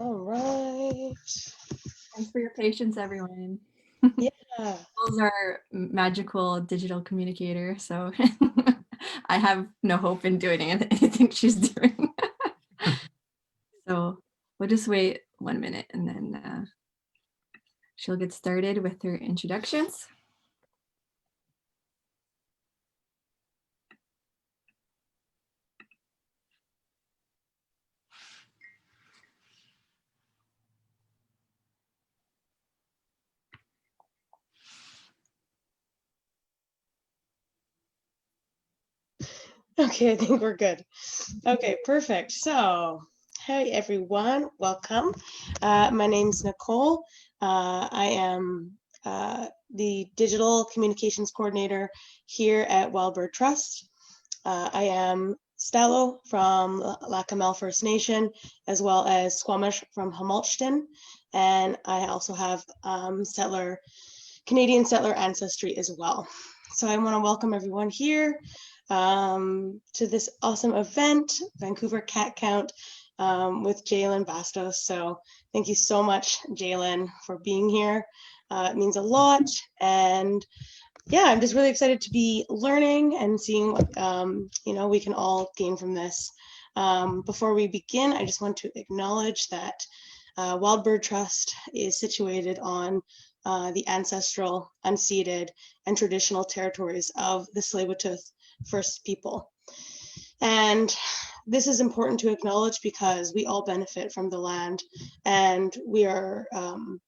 All right. Thanks for your patience, everyone. Yeah. Those are magical digital communicator, so I have no hope in doing anything she's doing. So we'll just wait 1 minute and then she'll get started with her introductions. Okay, I think we're good. Okay, perfect. So, hey everyone, welcome. My name's Nicole. I am the Digital Communications Coordinator here at Wildbird Trust. I am Stalo from Lackamel First Nation, as well as Squamish from Hamilton, and I also have Canadian settler ancestry as well. So I want to welcome everyone here to this awesome event, Vancouver Cat Count, with Jaylen Bastos. So thank you so much, Jaylen, for being here. It means a lot. And yeah, I'm just really excited to be learning and seeing what we can all gain from this. Before we begin, I just want to acknowledge that Wild Bird Trust is situated on the ancestral, unceded, and traditional territories of the Tsleil-Waututh First People. And this is important to acknowledge because we all benefit from the land, and we are on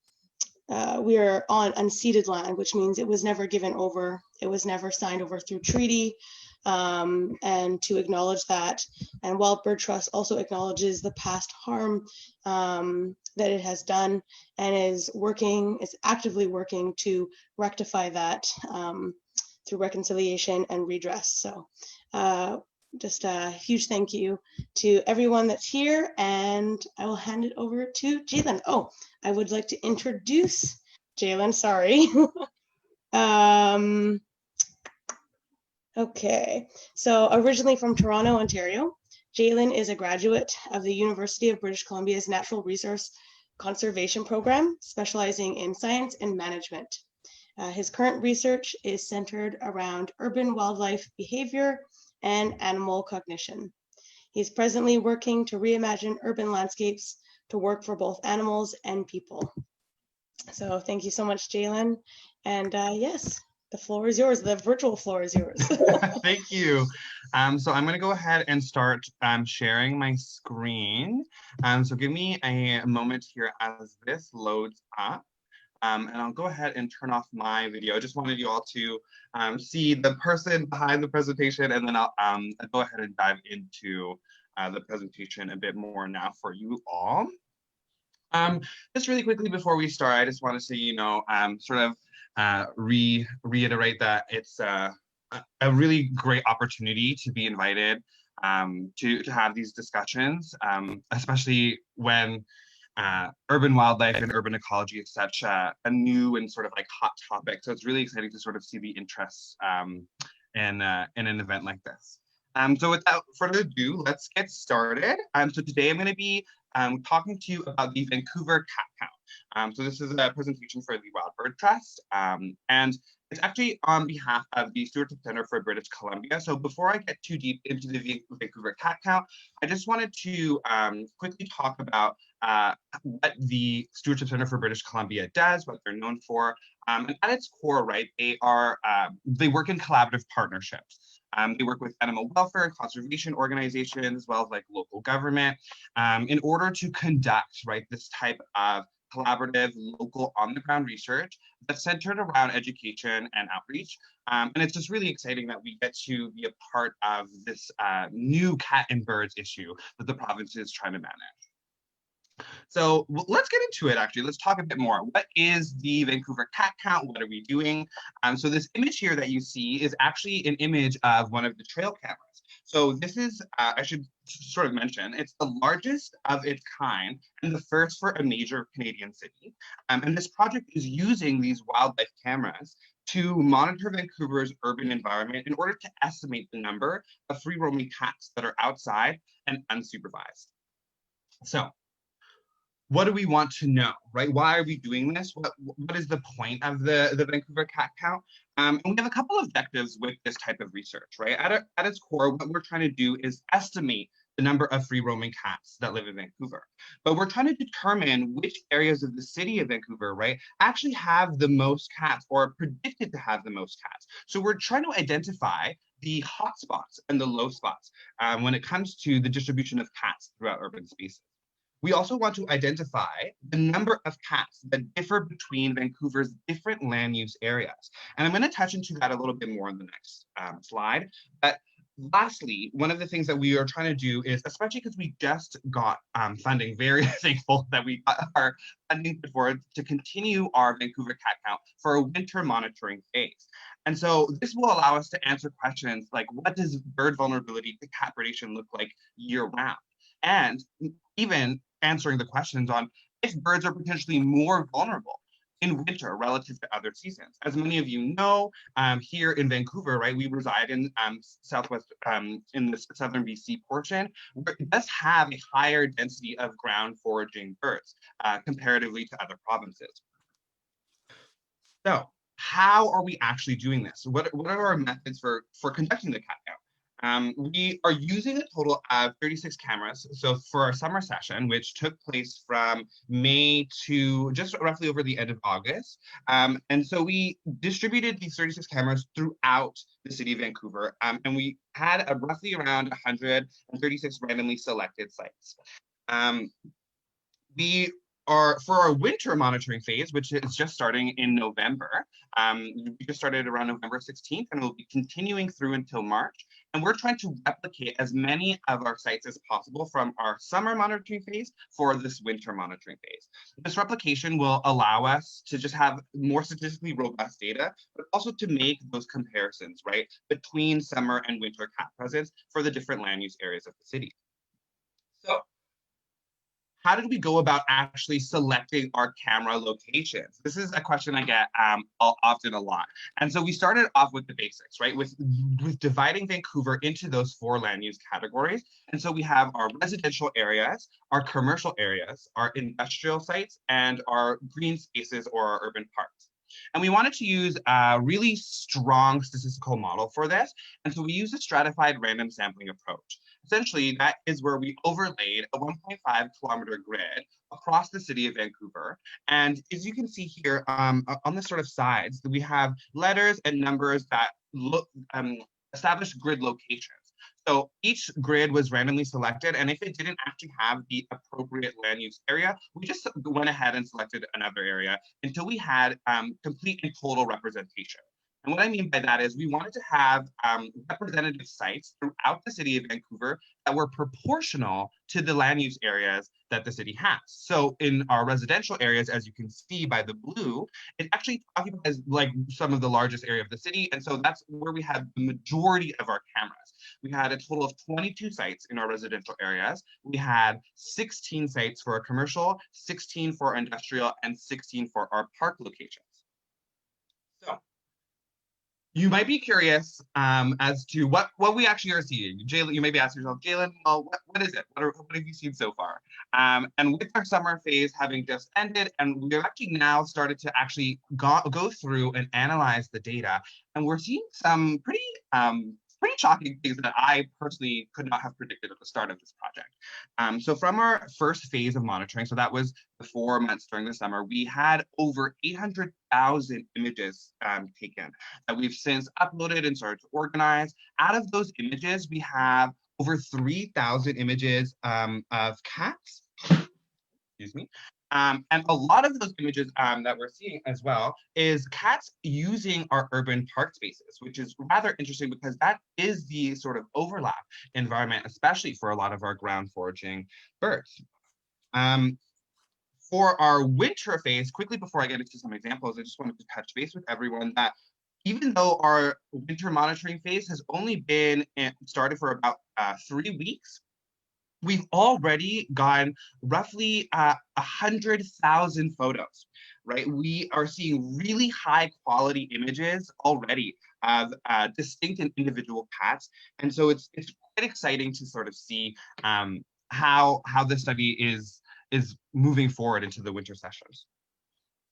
unceded land, which means it was never given over, it was never signed over through treaty, and to acknowledge that. And Wild Bird Trust also acknowledges the past harm that it has done and is actively working to rectify that through reconciliation and redress. So just a huge thank you to everyone that's here, and I will hand it over to Jaylen. Oh, I would like to introduce Jaylen, sorry. Okay, so originally from Toronto, Ontario, Jaylen is a graduate of the University of British Columbia's Natural Resource Conservation Program, specializing in science and management. His current research is centered around urban wildlife behavior and animal cognition. He's presently working to reimagine urban landscapes to work for both animals and people. So thank you so much, Jaylen. And yes, the floor is yours. The virtual floor is yours. Thank you. So I'm going to go ahead and start sharing my screen. So give me a moment here as this loads up. And I'll go ahead and turn off my video. I just wanted you all to see the person behind the presentation, and then I'll go ahead and dive into the presentation a bit more now for you all. Just really quickly before we start, I just want to say, sort of reiterate that it's a really great opportunity to be invited to have these discussions, especially when urban wildlife and urban ecology is such a new and sort of like hot topic. So it's really exciting to sort of see the interests in an event like this. So without further ado, let's get started. So today I'm going to be talking to you about the Vancouver Cat Count. So this is a presentation for the Wild Bird Trust, and it's actually on behalf of the Stewardship Center for British Columbia. So before I get too deep into the Vancouver Cat Count, I just wanted to quickly talk about what the Stewardship Center for British Columbia does, what they're known for. And at its core, right, they work in collaborative partnerships. They work with animal welfare and conservation organizations, as well as like local government, in order to conduct, right, this type of collaborative, local, on-the-ground research that's centered around education and outreach. And it's just really exciting that we get to be a part of this new cat and birds issue that the province is trying to manage. So let's get into it, actually. Let's talk a bit more. What is the Vancouver Cat Count? What are we doing? So this image here that you see is actually an image of one of the trail cameras. So this is, I should sort of mention, it's the largest of its kind and the first for a major Canadian city. And this project is using these wildlife cameras to monitor Vancouver's urban environment in order to estimate the number of free roaming cats that are outside and unsupervised. So what do we want to know, right? Why are we doing this? What is the point of the Vancouver cat count? And we have a couple of objectives with this type of research, right? At its core, what we're trying to do is estimate the number of free roaming cats that live in Vancouver. But we're trying to determine which areas of the city of Vancouver, right, actually have the most cats or are predicted to have the most cats. So we're trying to identify the hot spots and the low spots when it comes to the distribution of cats throughout urban spaces. We also want to identify the number of cats that differ between Vancouver's different land use areas. And I'm going to touch into that a little bit more in the next slide. But lastly, one of the things that we are trying to do is, especially because we just got funding, very thankful that we got our funding for to continue our Vancouver cat count for a winter monitoring phase. And so this will allow us to answer questions like, what does bird vulnerability to cat predation look like year round? And even answering the questions on if birds are potentially more vulnerable in winter relative to other seasons. As many of you know, here in Vancouver, right, we reside in southwest, in the southern BC portion, where it does have a higher density of ground foraging birds comparatively to other provinces. So how are we actually doing this? What are our methods for conducting the cat count? We are using a total of 36 cameras. So for our summer session, which took place from May to just roughly over the end of August. And so we distributed these 36 cameras throughout the city of Vancouver. And we had roughly around 136 randomly selected sites. We are, for our winter monitoring phase, which is just starting in November, we just started around November 16th and we'll be continuing through until March. And we're trying to replicate as many of our sites as possible from our summer monitoring phase for this winter monitoring phase. This replication will allow us to just have more statistically robust data, but also to make those comparisons, right, between summer and winter cat presence for the different land use areas of the city. So how did we go about actually selecting our camera locations? This is a question I get often a lot. And so we started off with the basics, right? With dividing Vancouver into those 4 land use categories. And so we have our residential areas, our commercial areas, our industrial sites, and our green spaces or our urban parks. And we wanted to use a really strong statistical model for this. And so we used a stratified random sampling approach. Essentially, that is where we overlaid a 1.5 kilometer grid across the city of Vancouver. And as you can see here on the sort of sides, we have letters and numbers that establish grid locations. So each grid was randomly selected, and if it didn't actually have the appropriate land use area, we just went ahead and selected another area until we had complete and total representation. And what I mean by that is we wanted to have representative sites throughout the city of Vancouver that were proportional to the land use areas that the city has. So in our residential areas, as you can see by the blue, it actually occupies like some of the largest area of the city. And so that's where we had the majority of our cameras. We had a total of 22 sites in our residential areas. We had 16 sites for our commercial, 16 for our industrial, and 16 for our park locations. So you might be curious as to what we actually are seeing. Jaylen, you may be asking yourself, Jaylen, well, what is it? What have you seen so far? And with our summer phase having just ended, and we've actually now started to actually go through and analyze the data, and we're seeing some pretty shocking things that I personally could not have predicted at the start of this project. So from our first phase of monitoring, so that was the 4 months during the summer, we had over 800,000 images taken that we've since uploaded and started to organize. Out of those images, we have over 3,000 images of cats. Excuse me. And a lot of those images that we're seeing as well is cats using our urban park spaces, which is rather interesting because that is the sort of overlap environment, especially for a lot of our ground foraging birds. For our winter phase, quickly before I get into some examples, I just wanted to touch base with everyone that even though our winter monitoring phase has only been started for about 3 weeks, we've already gotten roughly 100,000 photos, right? We are seeing really high quality images already of distinct and individual cats. And so it's quite exciting to sort of see how the study is is moving forward into the winter sessions.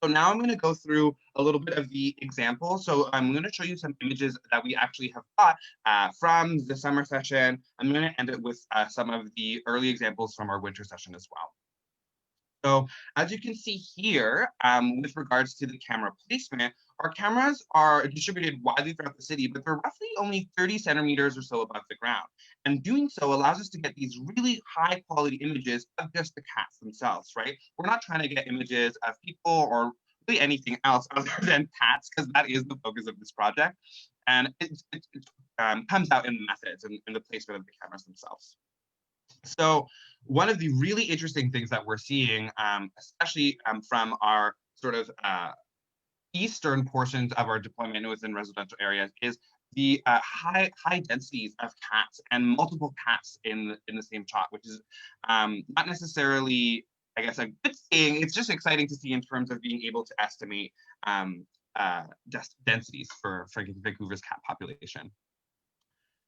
So now I'm going to go through a little bit of the examples. So I'm going to show you some images that we actually have got from the summer session. I'm going to end it with some of the early examples from our winter session as well. So as you can see here, with regards to the camera placement, our cameras are distributed widely throughout the city, but they're roughly only 30 centimeters or so above the ground. And doing so allows us to get these really high quality images of just the cats themselves, right? We're not trying to get images of people or really anything else other than cats, because that is the focus of this project. And it comes out in the methods and in the placement of the cameras themselves. So one of the really interesting things that we're seeing, especially from our sort of eastern portions of our deployment within residential areas, is the high densities of cats and multiple cats in the same shot, which is not necessarily, I guess, a good thing. It's just exciting to see in terms of being able to estimate densities for Vancouver's cat population.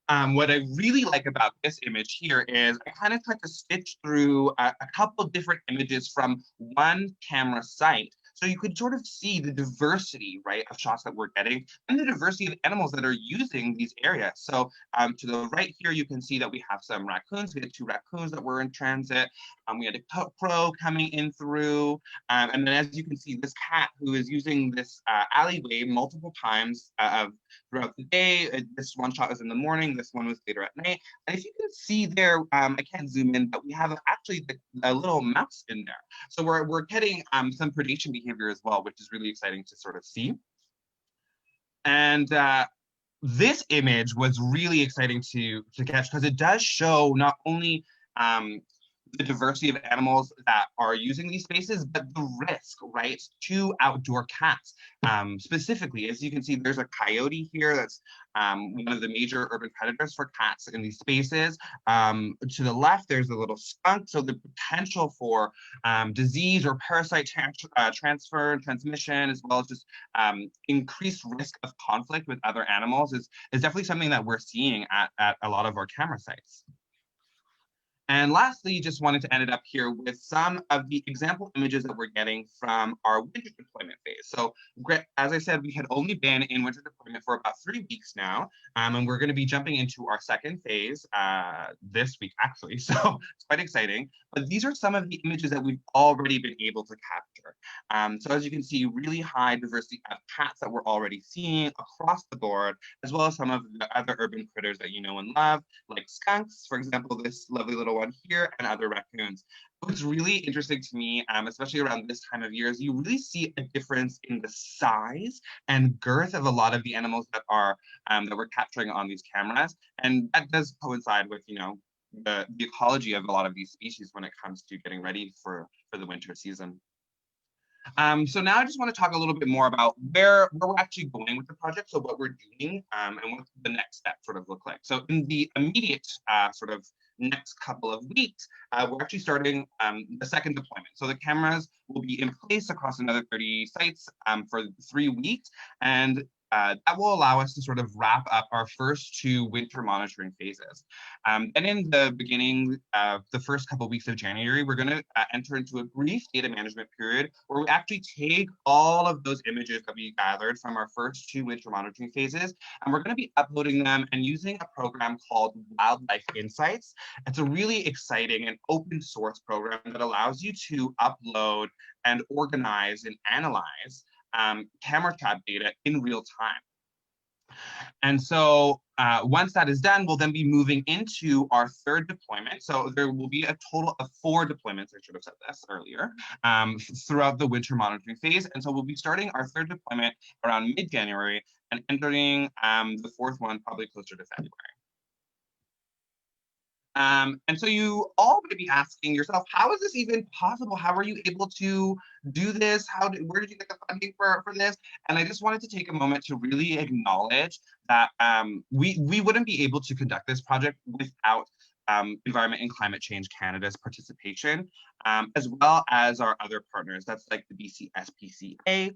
What I really like about this image here is I kind of tried to stitch through a couple different images from one camera site. So you could sort of see the diversity, right, of shots that we're getting and the diversity of animals that are using these areas. So to the right here, you can see that we have some raccoons. We had 2 raccoons that were in transit. We had a crow coming in through. And then as you can see, this cat who is using this alleyway multiple times throughout the day. This one shot was in the morning. This one was later at night. And if you can see there, I can't zoom in, but we have actually a little mouse in there. So we're getting some predation behavior as well, which is really exciting to sort of see. And this image was really exciting to catch because it does show not only the diversity of animals that are using these spaces, but the risk, right, to outdoor cats. Specifically, as you can see, there's a coyote here that's one of the major urban predators for cats in these spaces. To the left, there's a little skunk. So the potential for disease or parasite transfer and transmission, as well as just increased risk of conflict with other animals is definitely something that we're seeing at a lot of our camera sites. And lastly, just wanted to end it up here with some of the example images that we're getting from our winter deployment phase. So as I said, we had only been in winter deployment for about 3 weeks now, and we're going to be jumping into our second phase this week, actually. So it's quite exciting. But these are some of the images that we've already been able to capture. So as you can see, really high diversity of cats that we're already seeing across the board, as well as some of the other urban critters that you know and love, like skunks, for example, this lovely little one here, and other raccoons. What's really interesting to me, especially around this time of year, is you really see a difference in the size and girth of a lot of the animals that are that we're capturing on these cameras, and that does coincide with, you know, the ecology of a lot of these species when it comes to getting ready for the winter season. So now I just want to talk a little bit more about where we're actually going with the project, so what we're doing, and what the next step sort of look like. So in the immediate sort of next couple of weeks, we're actually starting the second deployment. So the cameras will be in place across another 30 sites for 3 weeks, and that will allow us to sort of wrap up our first 2 winter monitoring phases. And in the beginning of the first couple of weeks of January, we're going to enter into a brief data management period where we actually take all of those images that we gathered from our first 2 winter monitoring phases, and we're going to be uploading them and using a program called Wildlife Insights. It's a really exciting and open source program that allows you to upload and organize and analyze camera trap data in real time. And so once that is done, we'll then be moving into our third deployment. So there will be a total of 4 deployments, I should have said this earlier, throughout the winter monitoring phase. And so we'll be starting our third deployment around mid-January and entering the 4th one probably closer to February. And so you all may be asking yourself, how is this even possible? How are you able to do this? Where did you get the funding for this? And I just wanted to take a moment to really acknowledge that we wouldn't be able to conduct this project without Environment and Climate Change Canada's participation, as well as our other partners. That's like the BC SPCA,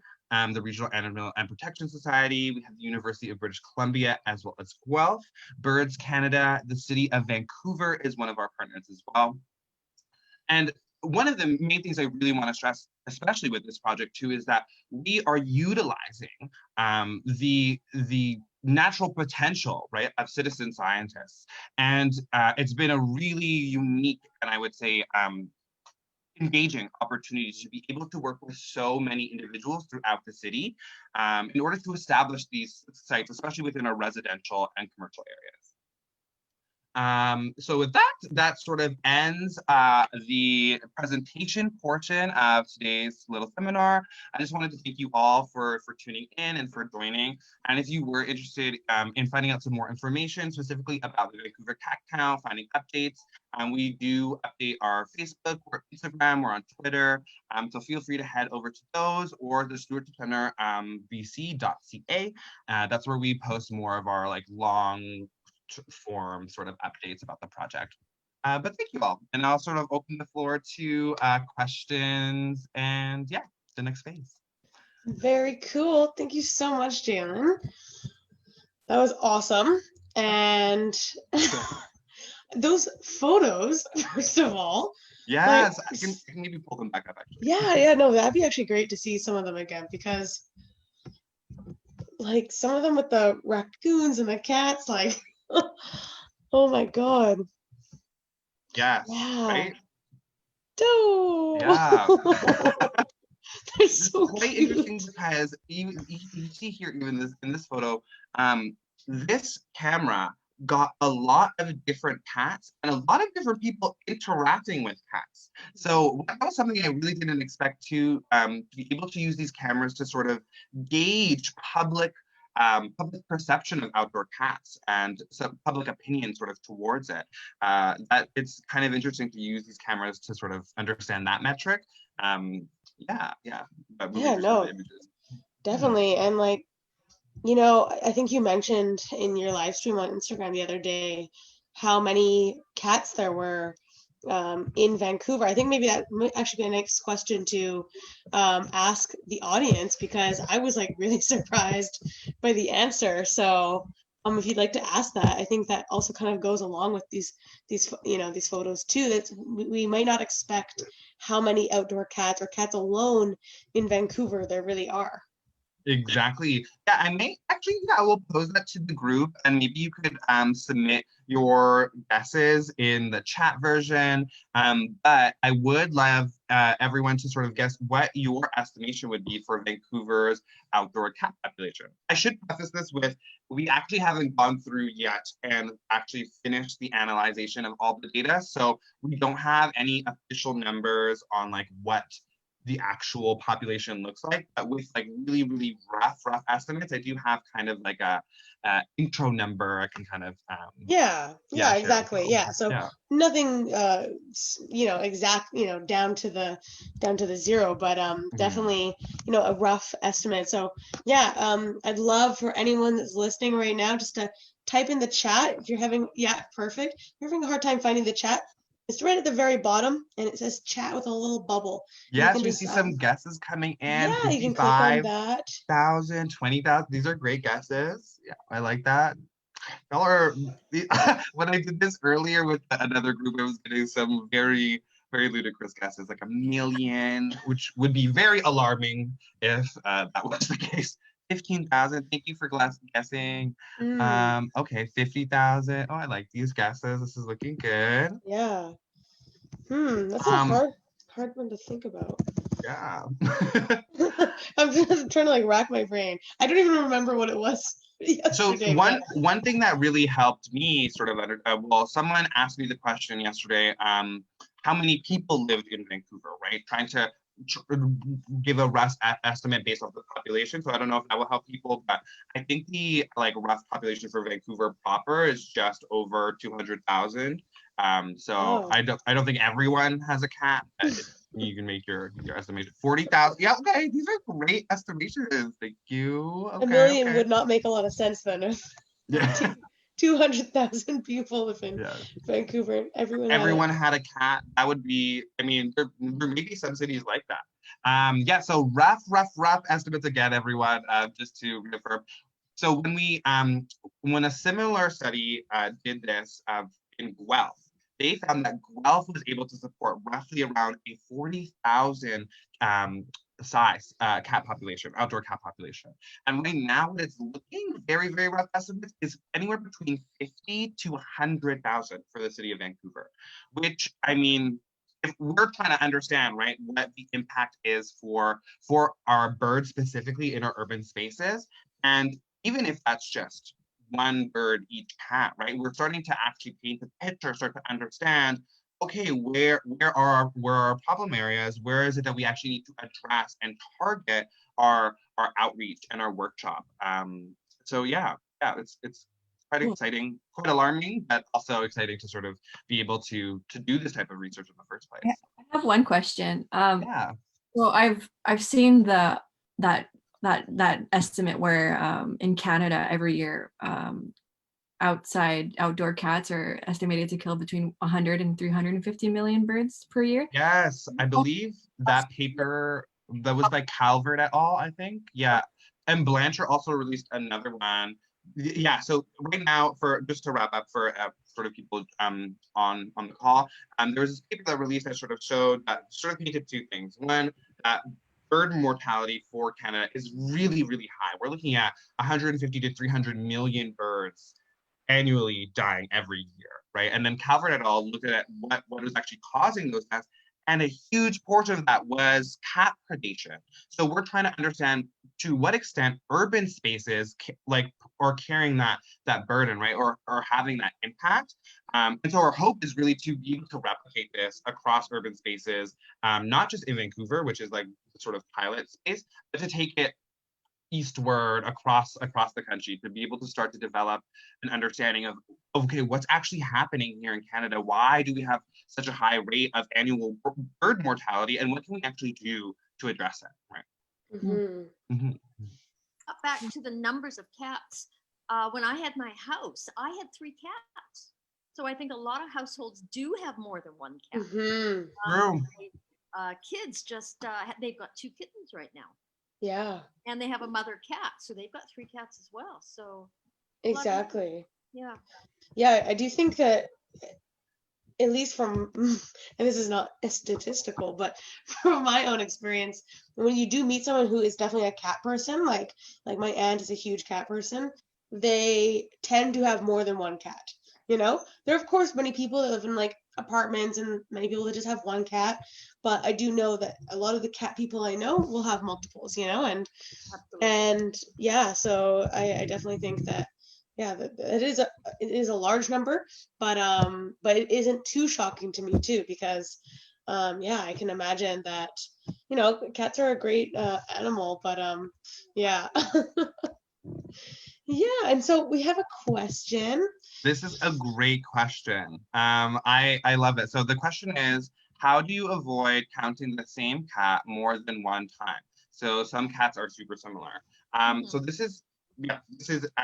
the Regional Animal and Protection Society. We have the University of British Columbia, as well as Guelph, Birds Canada. The City of Vancouver is one of our partners as well. And one of the main things I really want to stress, especially with this project too, is that we are utilizing the natural potential, right, of citizen scientists. And it's been a really unique, and I would say engaging opportunity to be able to work with so many individuals throughout the city in order to establish these sites, especially within our residential and commercial areas. So with that, that sort of ends the presentation portion of today's little seminar. I just wanted to thank you all for tuning in and for joining. And if you were interested in finding out some more information specifically about the Vancouver Cat Count, finding updates, we do update our Facebook or Instagram or on Twitter. So feel free to head over to those or the Stewart Center bc.ca. That's where we post more of our like long form sort of updates about the project. But thank you all. And I'll sort of open the floor to questions and yeah, the next phase. Very cool. Thank you so much, Jaylen. That was awesome. And those photos, first of all. Yes, like, I can maybe pull them back up actually. Yeah, no, that'd be actually great to see some of them again because like some of them with the raccoons and the cats, like oh my god. Yes, Yeah. right? Oh. Yeah. They're so quite cute. interesting because you see here even in this photo, this camera got a lot of different cats and a lot of different people interacting with cats. So that was something I really didn't expect to be able to use these cameras to sort of gauge public perception of outdoor cats and some public opinion sort of towards it. That it's kind of interesting to use these cameras to sort of understand that metric. Yeah, no, definitely. And like, you know, I think you mentioned in your live stream on Instagram the other day how many cats there were in Vancouver. I think maybe that might actually be a next question to ask the audience because I was like really surprised by the answer. So if you'd like to ask that, I think that also kind of goes along with these you know, these photos too, that we might not expect how many outdoor cats or cats alone in Vancouver there really are. Exactly. Yeah, I may actually, yeah, I will pose that to the group and maybe you could submit your guesses in the chat version. But I would love everyone to sort of guess what your estimation would be for Vancouver's outdoor cat population. I should preface this with, we actually haven't gone through yet and actually finished the analyzation of all the data. So we don't have any official numbers on like what the actual population looks like, but with like really rough estimates, I do have kind of like a intro number I can kind of yeah exactly. Yeah, so yeah. Nothing you know, exact, you know, down to the zero, but definitely, you know, a rough estimate. So yeah, I'd love for anyone that's listening right now just to type in the chat if you're having, yeah, perfect, if you're having a hard time finding the chat. It's right at the very bottom, and it says chat with a little bubble. Yes, we see some guesses coming in. Yeah, you can click on that. 50,000, 20,000. These are great guesses. Yeah, I like that. Y'all are, when I did this earlier with another group, I was getting some very ludicrous guesses, like 1 million, which would be very alarming if that was the case. 15,000. Thank you for guessing. Okay, 50,000. Oh, I like these guesses. This is looking good. Yeah. That's a hard one to think about. Yeah. I'm just trying to like rack my brain. I don't even remember what it was yesterday. So one thing that really helped me sort of well, someone asked me the question yesterday, how many people lived in Vancouver, right? Trying to give a rough estimate based off the population. So I don't know if that will help people, but I think the like rough population for Vancouver proper is just over 200,000. So I don't think everyone has a cat. You can make your estimation. 40,000. Yeah, okay. These are great estimations. Thank you. Okay, 1 million would not make a lot of sense then. If yeah. 200,000 people live in Vancouver. Everyone had a cat. That would be, I mean, there may be some cities like that. Yeah, so rough estimates again, everyone, just to reaffirm. So when we, when a similar study did this in Guelph, they found that Guelph was able to support roughly around a 40,000 size cat population, outdoor cat population. And right now, what it's looking, very, very rough estimates, is anywhere between 50 to 100,000 for the city of Vancouver, which, I mean, if we're trying to understand, right, what the impact is for our birds specifically in our urban spaces, and even if that's just one bird each cat, right, we're starting to actually paint the picture, start to understand, okay, where are our problem areas? Where is it that we actually need to address and target our outreach and our workshop? So yeah, it's quite Cool. exciting, quite alarming, but also exciting to sort of be able to do this type of research in the first place. I have one question. Yeah. So I've seen that estimate where in Canada every year outdoor cats are estimated to kill between 100 and 350 million birds per year. Yes, I believe that paper that was by Calvert et al., I think. Yeah. And Blanchard also released another one. Yeah, so right now, for just to wrap up for sort of people on the call, there was this paper that released that sort of showed that sort of painted two things. One, that bird mortality for Canada is really, really high. We're looking at 150 to 300 million birds annually dying every year, right? And then Calvert et al. Looked at what was actually causing those deaths, and a huge portion of that was cat predation. So we're trying to understand to what extent urban spaces like are carrying that burden, right, or having that impact. And so our hope is really to be able to replicate this across urban spaces, not just in Vancouver, which is like sort of pilot space, but to take it eastward across the country, to be able to start to develop an understanding of, okay, what's actually happening here in Canada? Why do we have such a high rate of annual bird mortality, and what can we actually do to address it, right? Mm-hmm. Back to the numbers of cats. When I had my house, I had 3 cats. So I think a lot of households do have more than one cat. Mm-hmm. Kids just, they've got 2 kittens right now. Yeah, And they have a mother cat, so they've got 3 cats as well. So exactly. yeah. Yeah, I do think that, at least from, and this is not statistical, but from my own experience, when you do meet someone who is definitely a cat person, like my aunt is a huge cat person, they tend to have more than one cat. You know, there are of course many people that live in like apartments and many people that just have one cat, but I do know that a lot of the cat people I know will have multiples, you know, and yeah, so I definitely think that, yeah, that it is a large number, but it isn't too shocking to me too, because yeah, I can imagine that, you know, cats are a great animal, but yeah. Yeah, and so we have a question. This is a great question. I love it. So the question is, how do you avoid counting the same cat more than one time? So some cats are super similar. So this is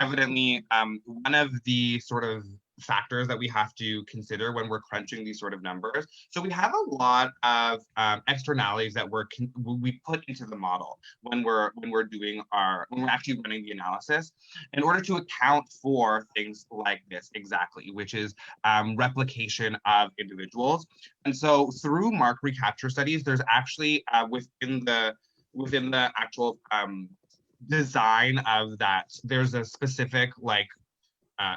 evidently one of the sort of factors that we have to consider when we're crunching these sort of numbers. So we have a lot of externalities that we put into the model when we're actually running the analysis, in order to account for things like this exactly, which is replication of individuals. And so through mark recapture studies, there's actually within the actual design of that, there's a specific like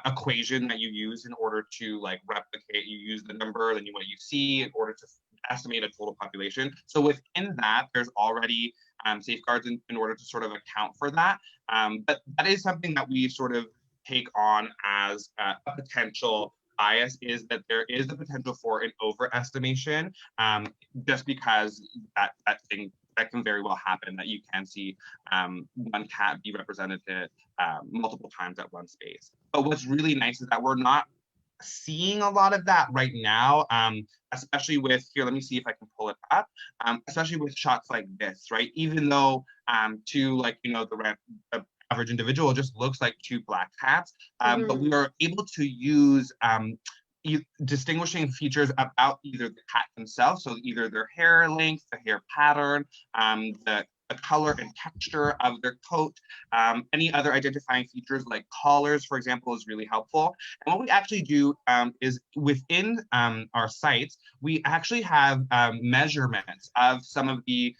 equation that you use in order to like replicate. You use the number, then what you see in order to estimate a total population. So within that, there's already safeguards in order to sort of account for that. But that is something that we sort of take on as a potential bias, is that there is the potential for an overestimation, just because that thing that can very well happen, that you can see one cat be represented multiple times at one space. But what's really nice is that we're not seeing a lot of that right now, especially with, here, let me see if I can pull it up, especially with shots like this, right? Even though to like, you know, the average individual just looks like 2 black cats, but we are able to use distinguishing features about either the cat themselves, so either their hair length, the hair pattern, the the color and texture of their coat. Any other identifying features like collars, for example, is really helpful. And what we actually do is within our sites, we actually have measurements of some of the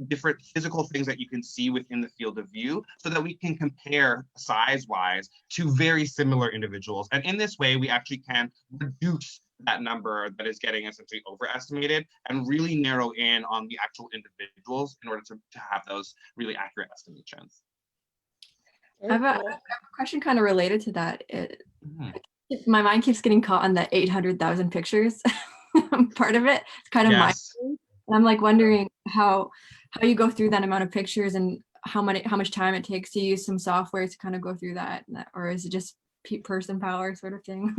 different physical things that you can see within the field of view so that we can compare size-wise to very similar individuals. And in this way, we actually can reduce that number that is getting essentially overestimated and really narrow in on the actual individuals in order to have those really accurate estimations. I have a question kind of related to that. My mind keeps getting caught on the 800,000 pictures part of it. It's kind of Yes. and I'm like wondering how you go through that amount of pictures and how much time it takes to use some software to kind of go through that, or is it just person power sort of thing?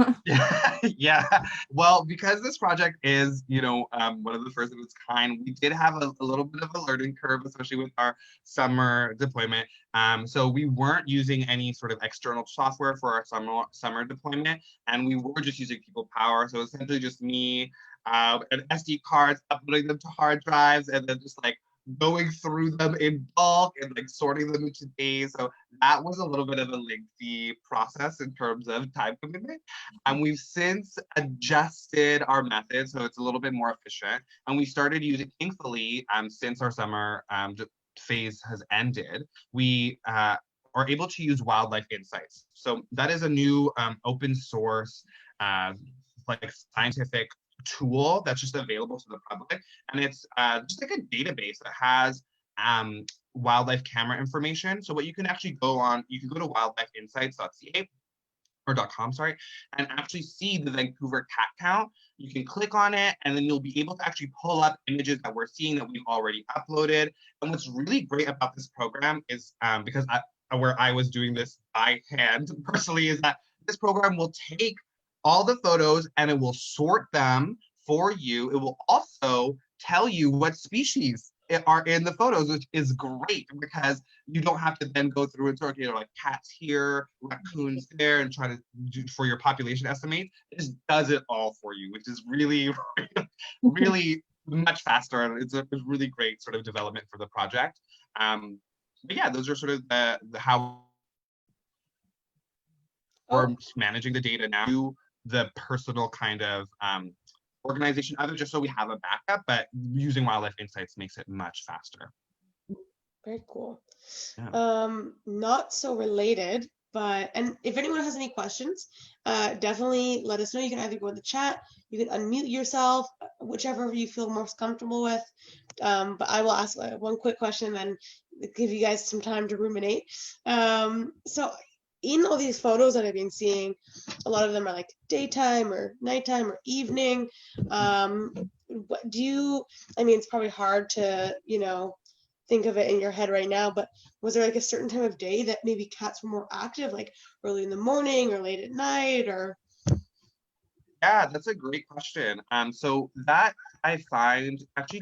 Yeah, well, because this project is, one of the first of its kind, we did have a little bit of a learning curve, especially with our summer deployment. So we weren't using any sort of external software for our summer deployment, and we were just using people power. So essentially just me and SD cards, uploading them to hard drives, and then just like going through them in bulk and like sorting them into days. So that was a little bit of a lengthy process in terms of time commitment. And we've since adjusted our method so it's a little bit more efficient. And we started using, thankfully, since our summer phase has ended, we are able to use Wildlife Insights. So that is a new open source like scientific tool that's just available to the public, and it's just like a database that has wildlife camera information. So what you can actually you can go to wildlifeinsights.ca or .com, sorry, and actually see the Vancouver cat count. You can click on it, and then you'll be able to actually pull up images that we're seeing that we've already uploaded. And what's really great about this program is because where I was doing this by hand personally, is that this program will take all the photos and it will sort them for you. It will also tell you what species are in the photos, which is great because you don't have to then go through and sort, like cats here, raccoons there, and try to do for your population estimate. It just does it all for you, which is really, really much faster. And it's a really great sort of development for the project. But yeah, those are sort of the how we're managing the data now. The personal kind of organization of it, just so we have a backup, but using Wildlife Insights makes it much faster. Very cool. Yeah. Not so related, and if anyone has any questions, definitely let us know. You can either go in the chat, you can unmute yourself, whichever you feel most comfortable with. But I will ask one quick question, then give you guys some time to ruminate. So in all these photos that I've been seeing, a lot of them are like daytime or nighttime or evening. What it's probably hard to, think of it in your head right now, but was there like a certain time of day that maybe cats were more active, like early in the morning or late at night, or? Yeah, that's a great question. So that I find actually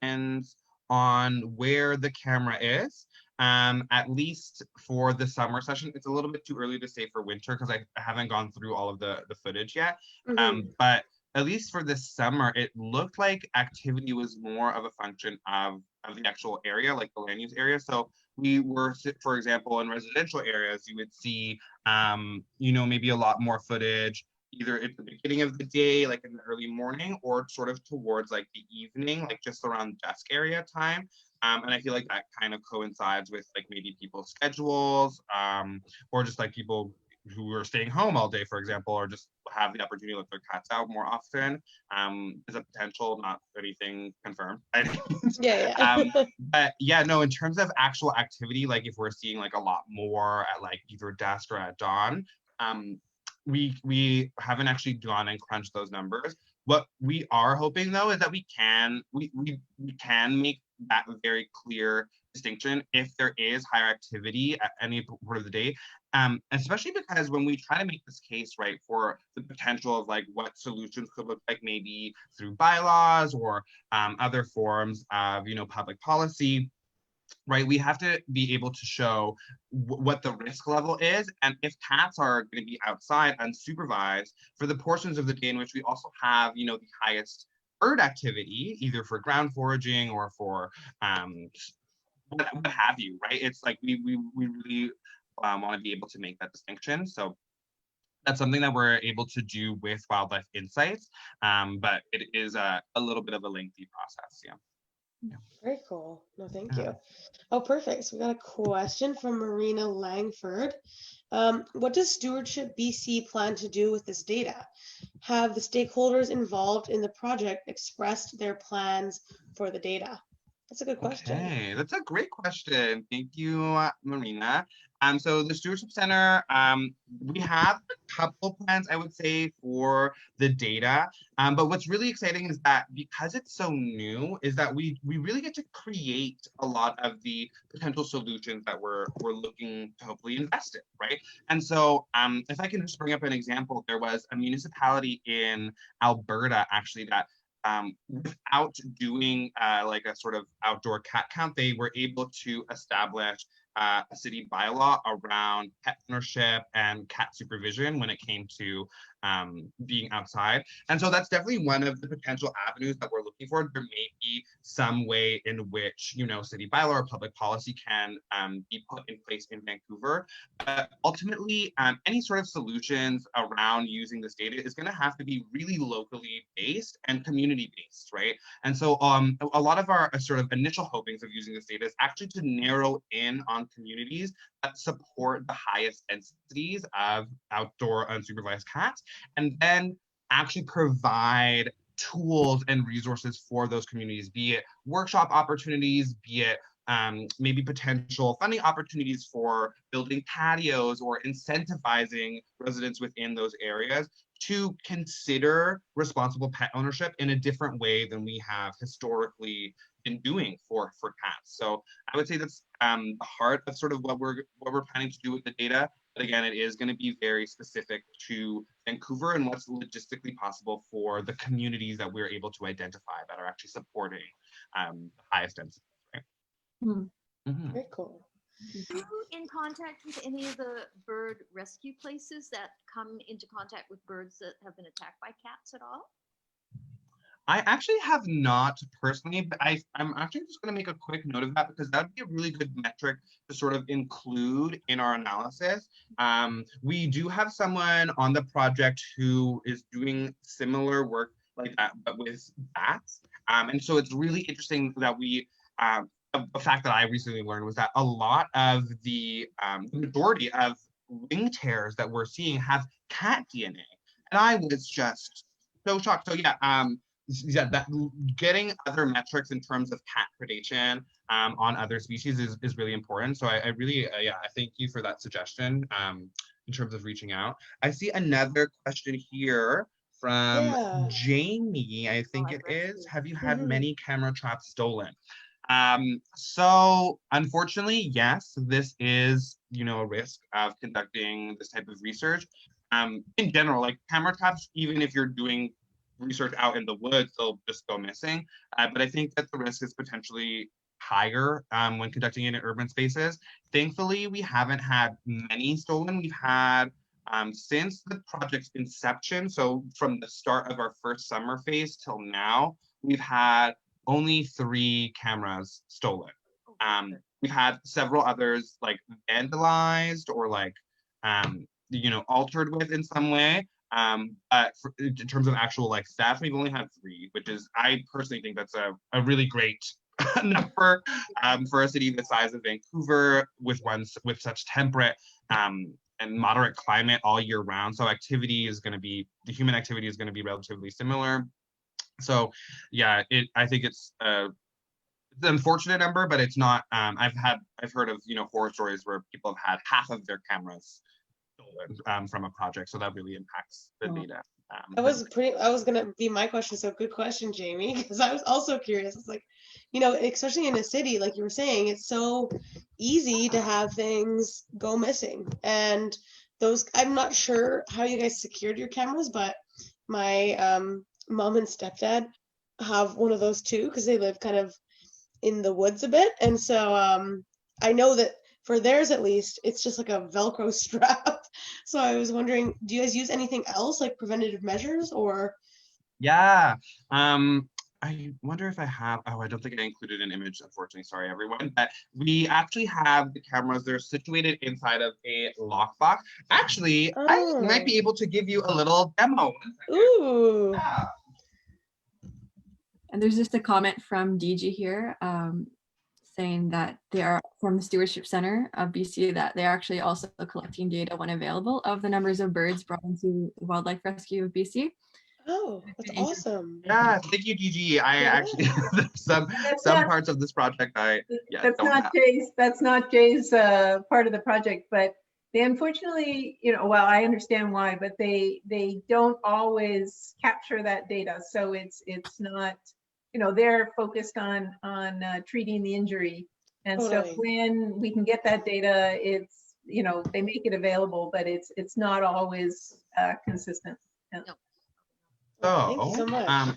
depends on where the camera is. At least for the summer session, it's a little bit too early to say for winter because I haven't gone through all of the footage yet. But at least for this summer, it looked like activity was more of a function of the actual area, like the land use area. So we were, for example, in residential areas, you would see, maybe a lot more footage either at the beginning of the day, like in the early morning, or sort of towards like the evening, like just around dusk area time. And I feel like that kind of coincides with like maybe people's schedules, or just like people who are staying home all day, for example, or just have the opportunity to let their cats out more often. Is a potential, not anything confirmed. Yeah. But yeah, no, in terms of actual activity, like if we're seeing like a lot more at like either dusk or at dawn, we haven't actually gone and crunched those numbers. What we are hoping though is that we can make that very clear distinction if there is higher activity at any part of the day, especially because when we try to make this case right for the potential of like what solutions could look like, maybe through bylaws or other forms of public policy, right, we have to be able to show what the risk level is, and if cats are going to be outside unsupervised for the portions of the day in which we also have the highest bird activity, either for ground foraging or for what have you, right? It's like we really want to be able to make that distinction. So that's something that we're able to do with Wildlife Insights, but it is a little bit of a lengthy process. Yeah. Very cool. No, thank Yeah. you. Oh, perfect. So we got a question from Marina Langford. What does Stewardship BC plan to do with this data? Have the stakeholders involved in the project expressed their plans for the data? That's a good question. Okay, that's a great question. Thank you, Marina. So the Stewardship Center, we have a couple plans, I would say, for the data. But what's really exciting is that because it's so new, is that we really get to create a lot of the potential solutions that we're looking to hopefully invest in, right? And so, if I can just bring up an example, there was a municipality in Alberta actually that without doing like a sort of outdoor cat count, they were able to establish a city bylaw around pet ownership and cat supervision when it came to being outside. And so that's definitely one of the potential avenues that we're looking for. There may be some way in which, city bylaw or public policy can be put in place in Vancouver. But ultimately, any sort of solutions around using this data is going to have to be really locally based and community based, right? And so a lot of our sort of initial hopings of using this data is actually to narrow in on communities that support the highest densities of outdoor unsupervised cats, and then actually provide tools and resources for those communities, be it workshop opportunities, be it maybe potential funding opportunities for building patios or incentivizing residents within those areas to consider responsible pet ownership in a different way than we have historically been doing for cats. So I would say that's the heart of sort of what we're planning to do with the data. But again, it is going to be very specific to Vancouver and what's logistically possible for the communities that we're able to identify that are actually supporting the highest density. Right? Mm-hmm. Very cool. Are you in contact with any of the bird rescue places that come into contact with birds that have been attacked by cats at all? I actually have not personally, but I'm actually just going to make a quick note of that because that would be a really good metric to sort of include in our analysis. We do have someone on the project who is doing similar work like that, but with bats. And so it's really interesting that a fact that I recently learned was that a lot of the majority of wing tears that we're seeing have cat DNA. And I was just so shocked. So yeah, that getting other metrics in terms of cat predation on other species is really important. So I really, I thank you for that suggestion in terms of reaching out. I see another question here from Jamie, I think it is. Have you had many camera traps stolen? So unfortunately, yes, this is, a risk of conducting this type of research. In general, like camera traps, even if you're doing research out in the woods, they'll just go missing. But I think that the risk is potentially higher when conducting it in urban spaces. Thankfully, we haven't had many stolen. We've had since the project's inception, so from the start of our first summer phase till now, we've had only 3 cameras stolen. We've had several others like vandalized or like altered with in some way. But in terms of actual like theft, we've only had 3, which is, I personally think that's a really great number for a city the size of Vancouver with such temperate and moderate climate all year round. So the human activity is going to be relatively similar. So yeah, I think it's an unfortunate number, but it's not. I've heard of horror stories where people have had half of their cameras stolen from a project, so that really impacts the data. That was gonna be my question. So good question, Jamie, because I was also curious. It's like, especially in a city, like you were saying, it's so easy to have things go missing. And I'm not sure how you guys secured your cameras, but my mom and stepdad have one of those too, because they live kind of in the woods a bit. And so I know that for theirs at least, it's just like a Velcro strap. So I was wondering, do you guys use anything else like preventative measures or? Yeah. I wonder if I have, oh, I don't think I included an image, unfortunately. Sorry, everyone. But we actually have the cameras. They're situated inside of a lockbox. Actually, I might Oh, be able to give you a little demo. ooh. Yeah. And there's just a comment from DG here saying that they are from the Stewardship Center of BC, that they're actually also collecting data when available of the numbers of birds brought into the Wildlife Rescue of BC. Oh, that's awesome. Yeah, thank you, DG. I actually, Yeah. there's That's some not, parts of this project I that's don't not have. Jay's, part of the project, but they unfortunately, well, I understand why, but they don't always capture that data. So it's not, they're focused on treating the injury. And so Totally. when we can get that data, it's, they make it available, but it's not always consistent. Yeah. No. Well, thank you So, so much.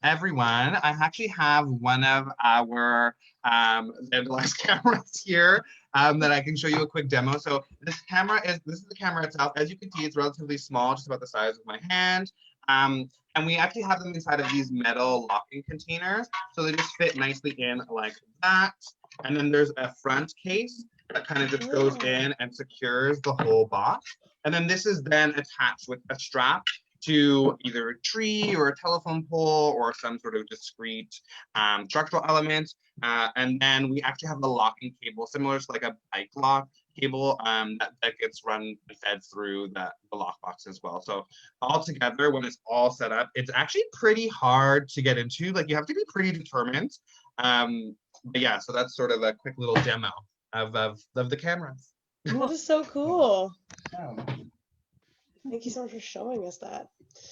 everyone, I actually have one of our vandalized cameras here that I can show you a quick demo. So this is the camera itself. As you can see, it's relatively small, just about the size of my hand. And we actually have them inside of these metal locking containers. So they just fit nicely in like that. And then there's a front case that kind of just goes Oh. in and secures the whole box. And then this is then attached with a strap to either a tree or a telephone pole or some sort of discrete structural element. And then we actually have a locking cable, similar to like a bike lock cable that gets run and fed through the lockbox as well. So all together, when it's all set up, it's actually pretty hard to get into. Like you have to be pretty determined. But yeah, so that's sort of a quick little demo of the cameras. That is so cool. Yeah, of Thank you so much for showing us that.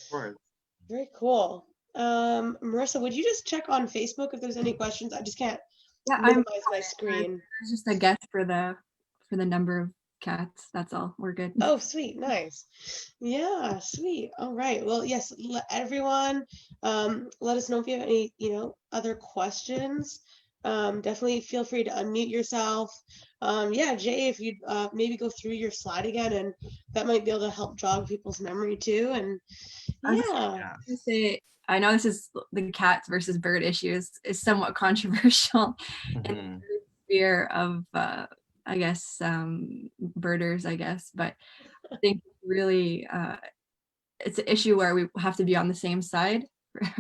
course. Very cool. Marissa, would you just check on Facebook if there's any questions? I just can't Yeah, minimize my screen. There's just a guess for the number of cats. That's all. We're good. Oh, sweet. Nice. Yeah, sweet. All right. Well, yes, everyone, let us know if you have any, other questions. Definitely feel free to unmute yourself. Yeah, Jay, if you'd maybe go through your slide again, and that might be able to help jog people's memory too. And yeah. Yeah. To say, I know this is the cats versus bird issues is somewhat controversial in Mhm. the sphere of, I guess, birders, I guess, but I think really it's an issue where we have to be on the same side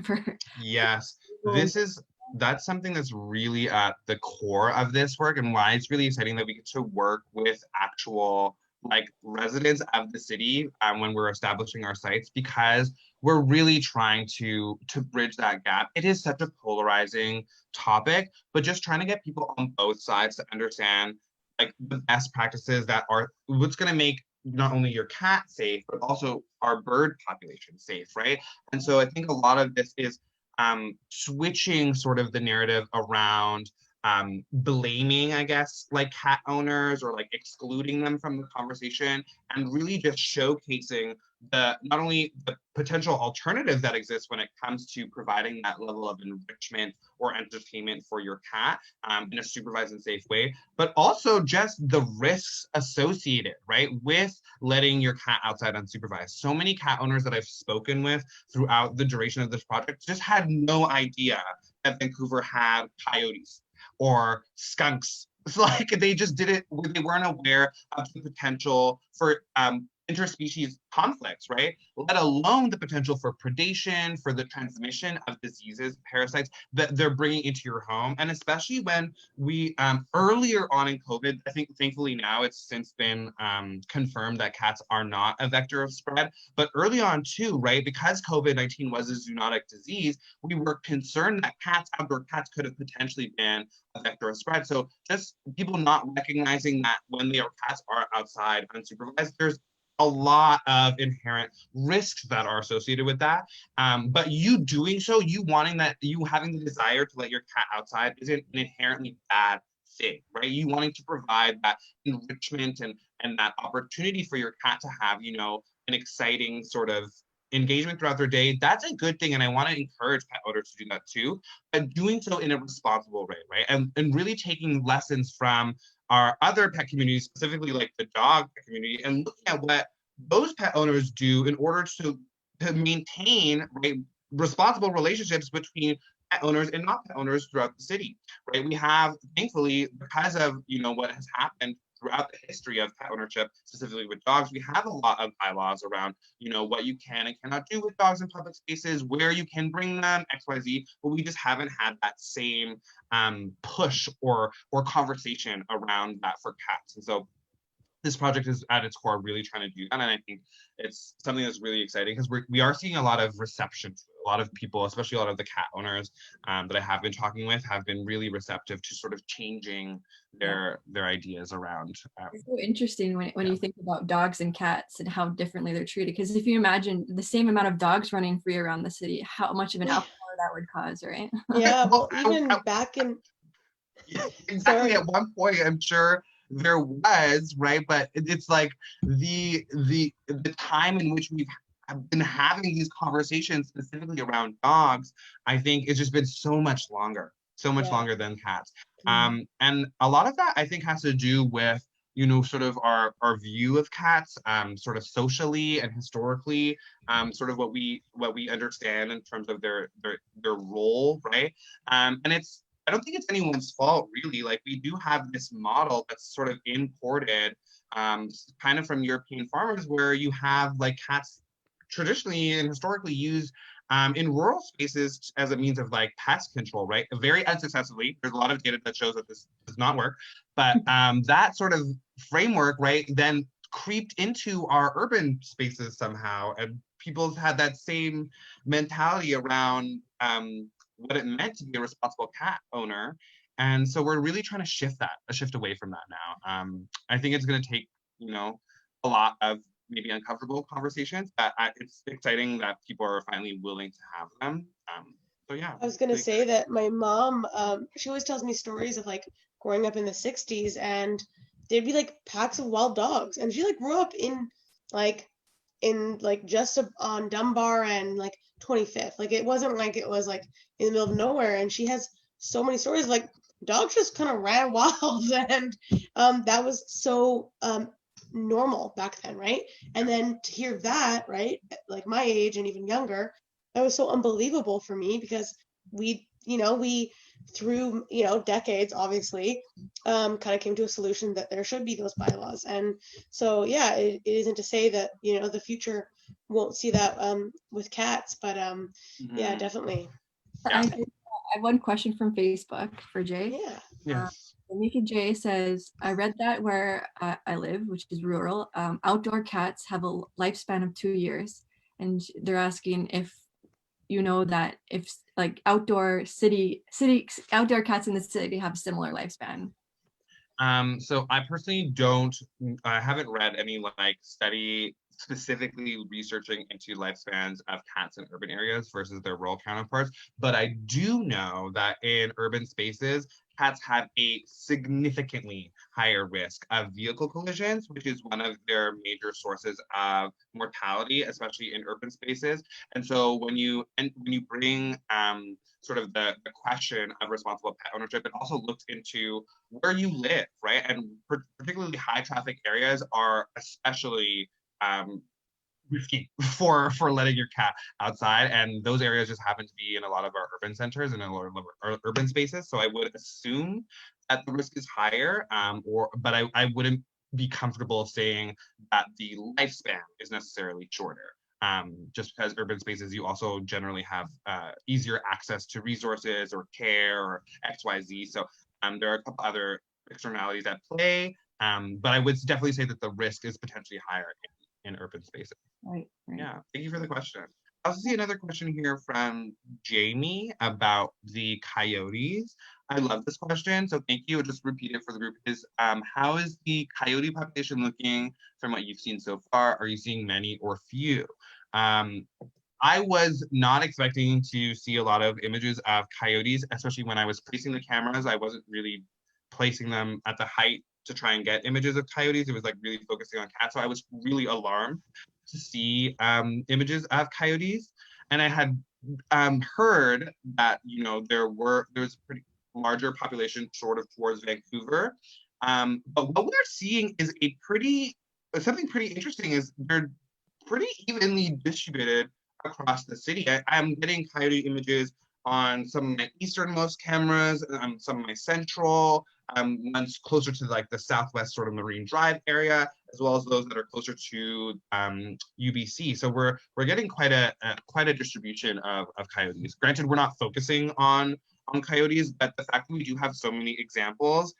for Yes, people. that's something that's really at the core of this work, and why it's really exciting that we get to work with actual like residents of the city when we're establishing our sites, because we're really trying to bridge that gap. It is such a polarizing topic, but just trying to get people on both sides to understand like the best practices that are what's going to make not only your cat safe, but also our bird population safe, right? And so I think a lot of this is switching sort of the narrative around blaming, I guess, like cat owners or like excluding them from the conversation, and really just showcasing the not only the potential alternatives that exist when it comes to providing that level of enrichment or entertainment for your cat in a supervised and safe way, but also just the risks associated, right, with letting your cat outside unsupervised. So many cat owners that I've spoken with throughout the duration of this project just had no idea that Vancouver had coyotes or skunks. It's like they just didn't, they weren't aware of the potential for interspecies conflicts, right? Let alone the potential for predation, for the transmission of diseases, parasites that they're bringing into your home. And especially when we, earlier on in COVID, I think thankfully now it's since been confirmed that cats are not a vector of spread, but early on too, right? Because COVID-19 was a zoonotic disease, we were concerned that outdoor cats could have potentially been a vector of spread. So just people not recognizing that when their cats are outside unsupervised, there's a lot of inherent risks that are associated with that. But you doing so, you having the desire to let your cat outside isn't an inherently bad thing, right? You wanting to provide that enrichment and that opportunity for your cat to have, an exciting sort of engagement throughout their day, that's a good thing. And I want to encourage pet owners to do that too, but doing so in a responsible way, right? And really taking lessons from our other pet communities, specifically like the dog pet community, and looking at what those pet owners do in order to maintain, right, responsible relationships between pet owners and not pet owners throughout the city, right? We have, thankfully, because of, what has happened throughout the history of pet ownership, specifically with dogs, we have a lot of bylaws around, what you can and cannot do with dogs in public spaces, where you can bring them, XYZ, but we just haven't had that same push or conversation around that for cats. And so this project is at its core really trying to do that, and I think it's something that's really exciting because we are seeing a lot of reception to it. A lot of people, especially a lot of the cat owners that I have been talking with, have been really receptive to sort of changing their ideas around. It's so interesting when you think about dogs and cats and how differently they're treated. Because if you imagine the same amount of dogs running free around the city, how much of an uproar that would cause, right? Yeah, well, even back in Yeah, exactly. Sorry. At one point, I'm sure there was, right? But it's like the time in which we've been having these conversations specifically around dogs, I think it's just been so much longer, Yeah. longer than cats. And a lot of that I think has to do with, sort of our view of cats, sort of socially and historically, sort of what we understand in terms of their role, right? And I don't think it's anyone's fault, really. Like, we do have this model that's sort of imported, kind of from European farmers, where you have like cats traditionally and historically used in rural spaces as a means of like pest control, right? Very unsuccessfully. There's a lot of data that shows that this does not work, but that sort of framework, right, then creeped into our urban spaces somehow, and people's had that same mentality around what it meant to be a responsible cat owner. And so we're really trying to shift away from that now. I think it's going to take, a lot of maybe uncomfortable conversations, but it's exciting that people are finally willing to have them. So yeah. I was gonna say that my mom, she always tells me stories of like growing up in the 60s, and there'd be like packs of wild dogs, and she like grew up like just on Dunbar and like 25th. Like, it wasn't like it was like in the middle of nowhere, and she has so many stories of, like, dogs just kind of ran wild, and that was so normal back then, right? And then to hear that, right, like my age and even younger, that was so unbelievable for me, because we through decades, obviously, kind of came to a solution that there should be those bylaws. And so yeah, it isn't to say that the future won't see that with cats, but yeah, definitely. I have one question from Facebook for Jay. Yeah. Yes. Mika J says, I read that where I live, which is rural, outdoor cats have a lifespan of 2 years. And they're asking if you know that if like outdoor cats in the city have a similar lifespan. So I personally I haven't read any like study specifically researching into lifespans of cats in urban areas versus their rural counterparts, but I do know that in urban spaces, cats have a significantly higher risk of vehicle collisions, which is one of their major sources of mortality, especially in urban spaces. And so when you bring sort of the question of responsible pet ownership, it also looks into where you live, right? And particularly high traffic areas are especially risky for letting your cat outside, and those areas just happen to be in a lot of our urban centers and in a lot of our urban spaces. So I would assume that the risk is higher, but I wouldn't be comfortable saying that the lifespan is necessarily shorter. Just because urban spaces, you also generally have easier access to resources or care or XYZ. So there are a couple other externalities at play, but I would definitely say that the risk is potentially higher in urban spaces. Right. Yeah, thank you for the question. I also see another question here from Jamie about the coyotes. I love this question, so thank you. I'll just repeat it for the group. How is the coyote population looking from what you've seen so far? Are you seeing many or few? I was not expecting to see a lot of images of coyotes, especially when I was placing the cameras. I wasn't really placing them at the height to try and get images of coyotes. It was like really focusing on cats. So I was really alarmed to see images of coyotes. And I had heard that, there's a pretty larger population sort of towards Vancouver. But what we're seeing is something pretty interesting is they're pretty evenly distributed across the city. I'm getting coyote images on some of my easternmost cameras, some of my central, ones closer to like the southwest sort of Marine Drive area, as well as those that are closer to UBC. So we're getting quite a distribution of coyotes. Granted, we're not focusing on coyotes, but the fact that we do have so many examples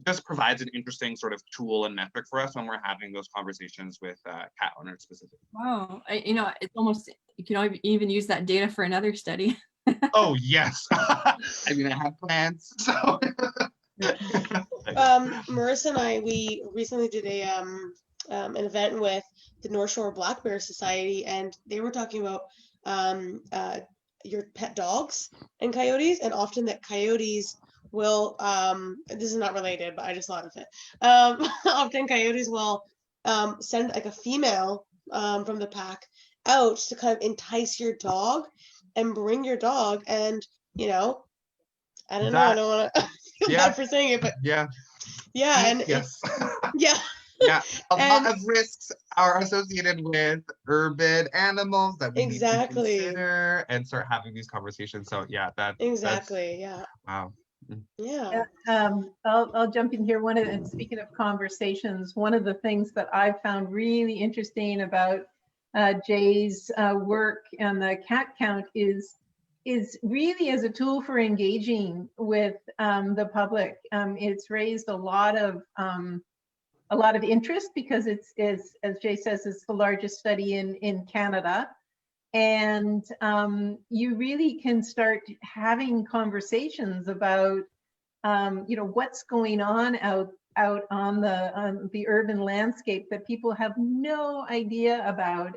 just provides an interesting sort of tool and metric for us when we're having those conversations with cat owners specifically. Wow, it's almost, you can even use that data for another study. Oh yes, I mean I have plans. So Marissa and I, we recently did an event with the North Shore Black Bear Society, and they were talking about your pet dogs and coyotes, and often that coyotes will, this is not related, but I just thought of it. Often coyotes will send like a female from the pack out to kind of entice your dog and bring your dog, and I don't know, I don't want to feel yeah. bad for saying it, but yeah, and yes. yeah. Yeah, a lot of risks are associated with urban animals that we Exactly. need to consider and start having these conversations. So yeah, Exactly. Yeah. Wow. Yeah. I'll jump in here. And speaking of conversations, one of the things that I've found really interesting about Jay's work and the cat count is really as a tool for engaging with the public. It's raised a lot of interest because it's, as Jay says, it's the largest study in Canada. And you really can start having conversations about, what's going on out on the urban landscape that people have no idea about.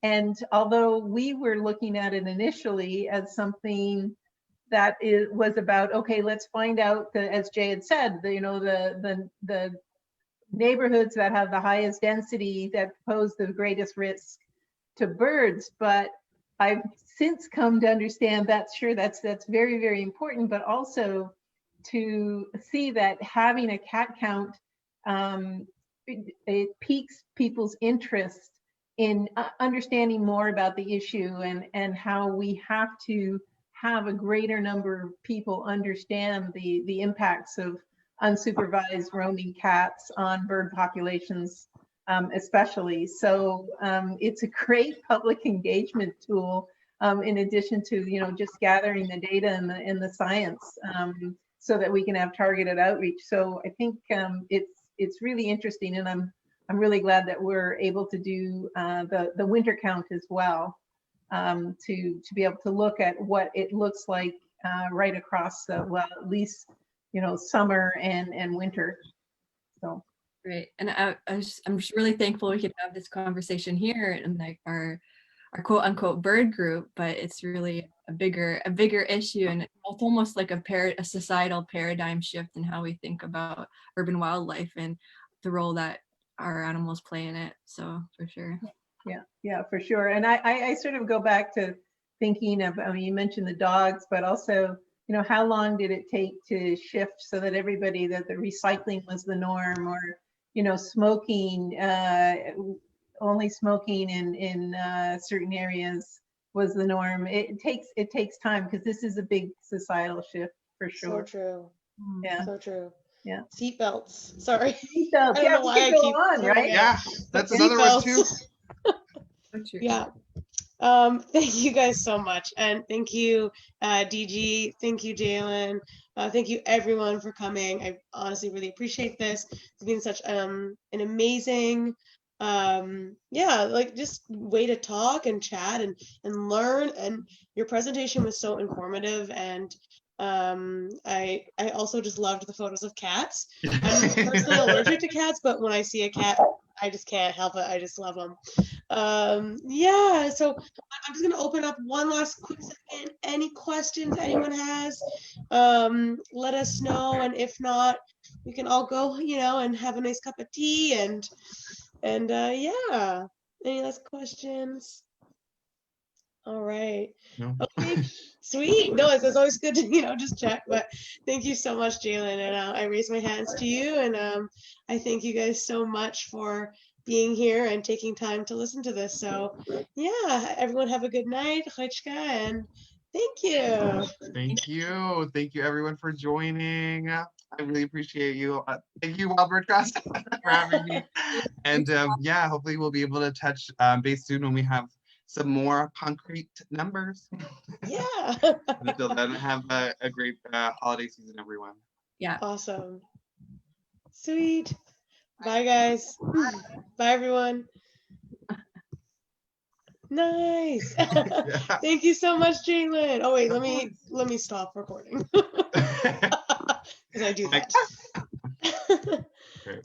And although we were looking at it initially as something that was about, okay, let's find out, as Jay had said, the neighborhoods that have the highest density that pose the greatest risk to birds. But I've since come to understand that's very, very important, but also to see that having a cat count, it piques people's interest in understanding more about the issue and how we have to have a greater number of people understand the impacts of unsupervised roaming cats on bird populations, especially. So it's a great public engagement tool, in addition to just gathering the data and the science, so that we can have targeted outreach. So I think it's really interesting, and I'm really glad that we're able to do the winter count as well, to be able to look at what it looks like right across well, at least summer and winter. So Great. And I'm just really thankful we could have this conversation here in like our quote unquote bird group, but it's really a bigger issue, and it's almost like a societal paradigm shift in how we think about urban wildlife and the role that our animals play in it. So for sure. Yeah, for sure. And I sort of go back to thinking of, I mean, you mentioned the dogs, but also, how long did it take to shift so that everybody, that the recycling was the norm, or, smoking, only smoking in certain areas was the norm. It takes time, because this is a big societal shift for sure. So true. Yeah. So true. Yeah. Seatbelts. Sorry. Seatbelts. I don't know why I keep on, right? Yeah, that's another one too. So true. Yeah. Thank you guys so much. And thank you, DG. Thank you, Jaylen. Thank you everyone for coming. I honestly really appreciate this. It's been such an amazing, just way to talk and chat and learn. And your presentation was so informative. And I also just loved the photos of cats. I'm personally allergic to cats, but when I see a cat, I just can't help it. I just love them. Yeah, so I'm just gonna open up one last quick second. Any questions anyone has, let us know, and if not, we can all go, and have a nice cup of tea and yeah. Any last questions? All right. No. Okay, sweet. No, it's always good to just check. But thank you so much, Jaylen, and I raise my hands to you, and I thank you guys so much for being here and taking time to listen to this. So yeah, everyone have a good night, and Thank you. Thank you. Thank you everyone for joining. I really appreciate you. Thank you, Wild Birdcast, for having me. And yeah, hopefully we'll be able to touch base soon when we have some more concrete numbers. Yeah. But until then, have a great holiday season, everyone. Yeah. Awesome. Sweet. Bye, guys. Bye, everyone. Nice. Yeah. Thank you so much, Jaylen. Oh wait, let me stop recording because I do that. Great.